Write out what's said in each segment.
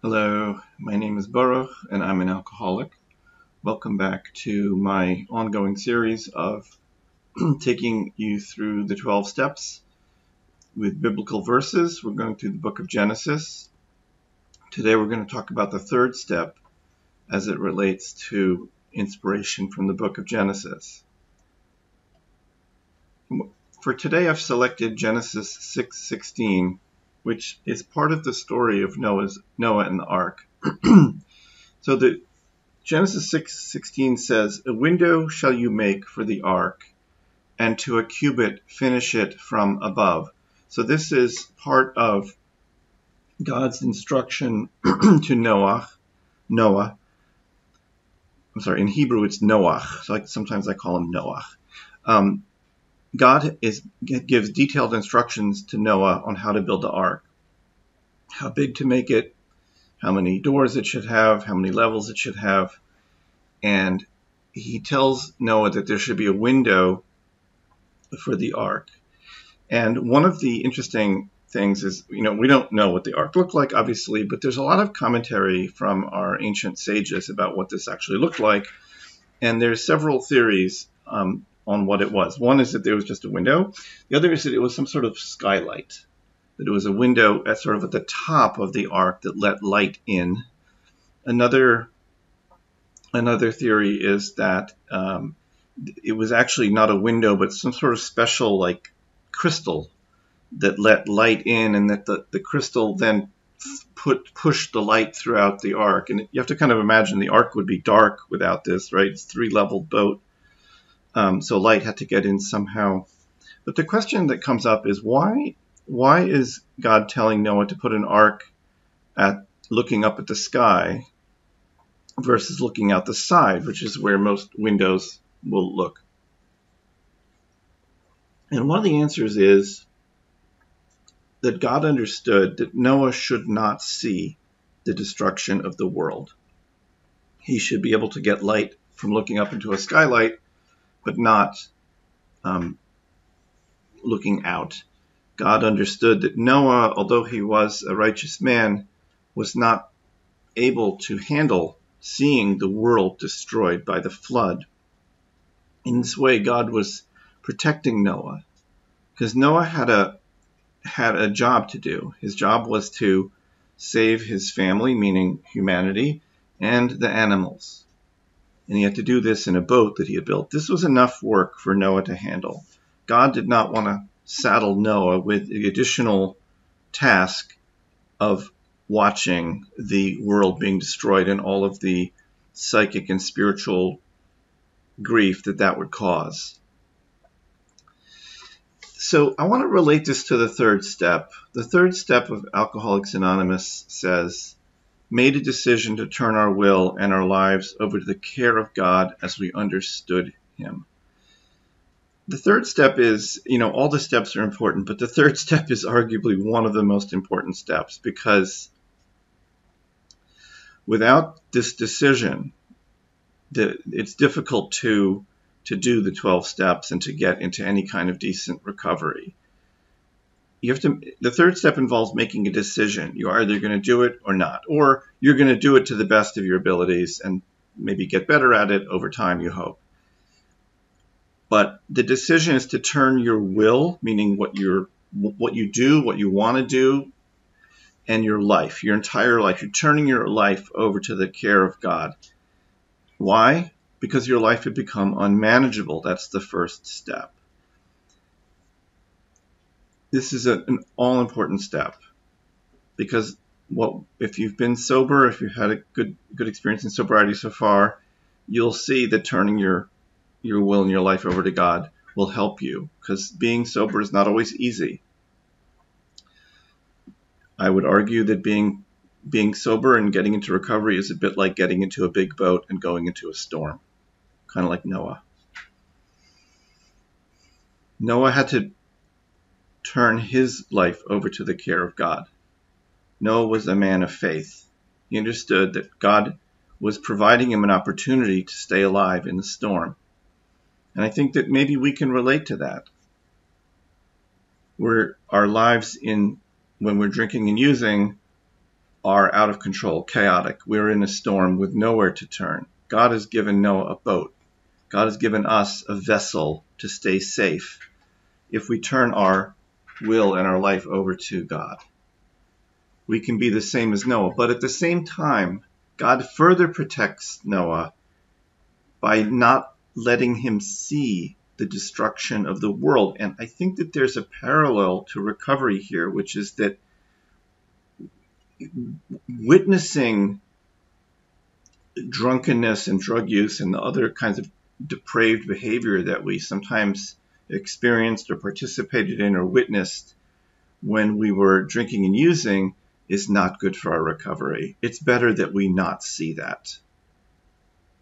Hello, my name is Boruch and I'm an alcoholic. Welcome back to my ongoing series of taking you through the 12 steps with biblical verses. We're going through the book of Genesis. Today we're going to talk about the third step as it relates to inspiration from the book of Genesis. For today I've selected Genesis 6:16, which is part of the story of Noah and the ark. So the Genesis 6:16 says, "A window shall you make for the ark, and to a cubit finish it from above." So this is part of God's instruction to Noah. I'm sorry, in Hebrew it's Noah. So sometimes I call him Noah. God gives detailed instructions to Noah on how to build the ark, how big to make it, how many doors it should have, how many levels it should have, and he tells Noah that there should be a window for the ark. And one of the interesting things is, we don't know what the ark looked like, obviously, but there's a lot of commentary from our ancient sages about what this actually looked like. And there's several theories on what it was. One is that there was just a window. The other is that it was some sort of skylight, that it was a window at the top of the ark that let light in. Another theory is that it was actually not a window, but some sort of special crystal that let light in, and that the crystal then pushed the light throughout the ark. And you have to kind of imagine the ark would be dark without this, right? It's a 3-level boat, so light had to get in somehow. But the question that comes up is why is God telling Noah to put an ark at looking up at the sky versus looking out the side, which is where most windows will look? And one of the answers is that God understood that Noah should not see the destruction of the world. He should be able to get light from looking up into a skylight, but not looking out. God understood that Noah, although he was a righteous man, was not able to handle seeing the world destroyed by the flood. In this way, God was protecting Noah, because Noah had a job to do. His job was to save his family, meaning humanity, and the animals. And he had to do this in a boat that he had built. This was enough work for Noah to handle. God did not want to saddle Noah with the additional task of watching the world being destroyed and all of the psychic and spiritual grief that would cause. So I want to relate this to the third step. The third step of Alcoholics Anonymous says, made a decision to turn our will and our lives over to the care of God as we understood him. The third step is, all the steps are important, but the third step is arguably one of the most important steps, because without this decision, it's difficult to do the 12 steps and to get into any kind of decent recovery. The third step involves making a decision. You're either going to do it or not, or you're going to do it to the best of your abilities and maybe get better at it over time, you hope. But the decision is to turn your will, meaning what you do, what you want to do, and your life, your entire life. You're turning your life over to the care of God. Why? Because your life had become unmanageable. That's the first step. This is an all-important step, because if you've been sober, if you've had a good experience in sobriety so far, you'll see that turning your will and your life over to God will help you, because being sober is not always easy. I would argue that being sober and getting into recovery is a bit like getting into a big boat and going into a storm, kind of like Noah. Noah had to turn his life over to the care of God. Noah was a man of faith. He understood that God was providing him an opportunity to stay alive in the storm. And I think that maybe we can relate to that. Where our lives when we're drinking and using, are out of control, chaotic. We're in a storm with nowhere to turn. God has given Noah a boat. God has given us a vessel to stay safe if we turn our will and our life over to God. We can be the same as Noah, but at the same time, God further protects Noah by not letting him see the destruction of the world. And I think that there's a parallel to recovery here, which is that witnessing drunkenness and drug use and the other kinds of depraved behavior that we sometimes experienced or participated in or witnessed when we were drinking and using is not good for our recovery. It's better that we not see that.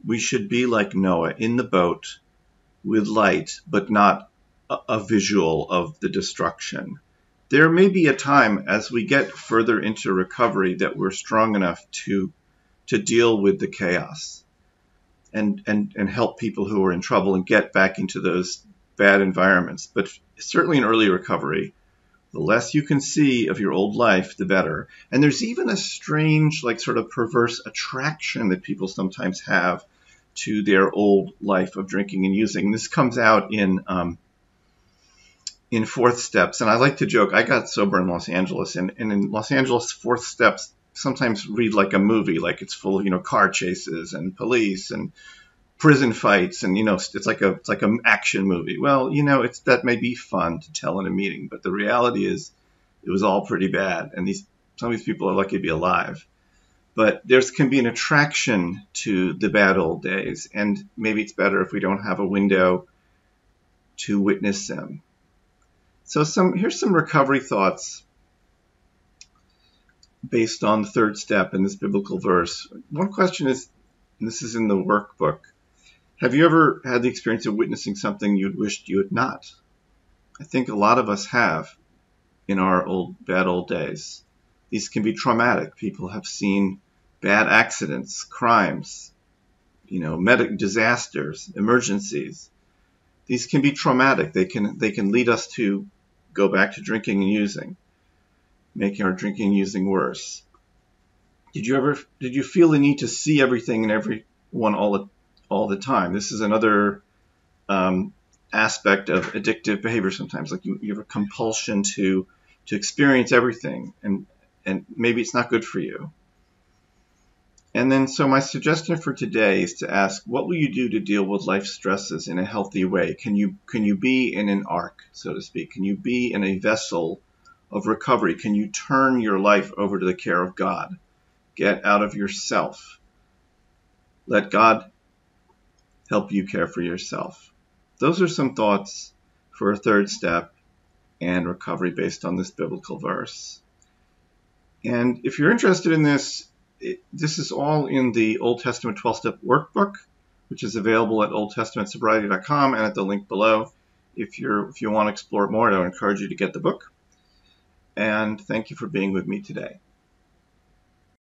We should be like Noah in the boat with light, but not a visual of the destruction. There may be a time as we get further into recovery that we're strong enough to deal with the chaos and help people who are in trouble and get back into those bad environments. But certainly in early recovery, the less you can see of your old life, the better. And there's even a strange, like sort of perverse attraction that people sometimes have to their old life of drinking and using. This comes out in fourth steps. And I like to joke, I got sober in Los Angeles, and in Los Angeles, fourth steps sometimes read like a movie, like it's full of, car chases and police and prison fights, and it's like an action movie. Well, that may be fun to tell in a meeting, but the reality is it was all pretty bad, and some of these people are lucky to be alive. But there can be an attraction to the bad old days, and maybe it's better if we don't have a window to witness them. So here's some recovery thoughts based on the third step in this biblical verse. One question is, and this is in the workbook, have you ever had the experience of witnessing something you'd wished you had not? I think a lot of us have in our bad old days. These can be traumatic. People have seen bad accidents, crimes, medical disasters, emergencies. These can be traumatic. They can lead us to go back to drinking and using, making our drinking and using worse. Did you feel the need to see everything and everyone all the time? This is another aspect of addictive behavior sometimes. Like you have a compulsion to experience everything, and maybe it's not good for you. And then, so my suggestion for today is to ask, what will you do to deal with life stresses in a healthy way? Can you be in an ark, so to speak? Can you be in a vessel of recovery? Can you turn your life over to the care of God? Get out of yourself. Let God help you care for yourself. Those are some thoughts for a third step and recovery based on this biblical verse. And if you're interested in this, this is all in the Old Testament 12-step workbook, which is available at oldtestamentsobriety.com and at the link below. If you want to explore it more, I would encourage you to get the book. And thank you for being with me today.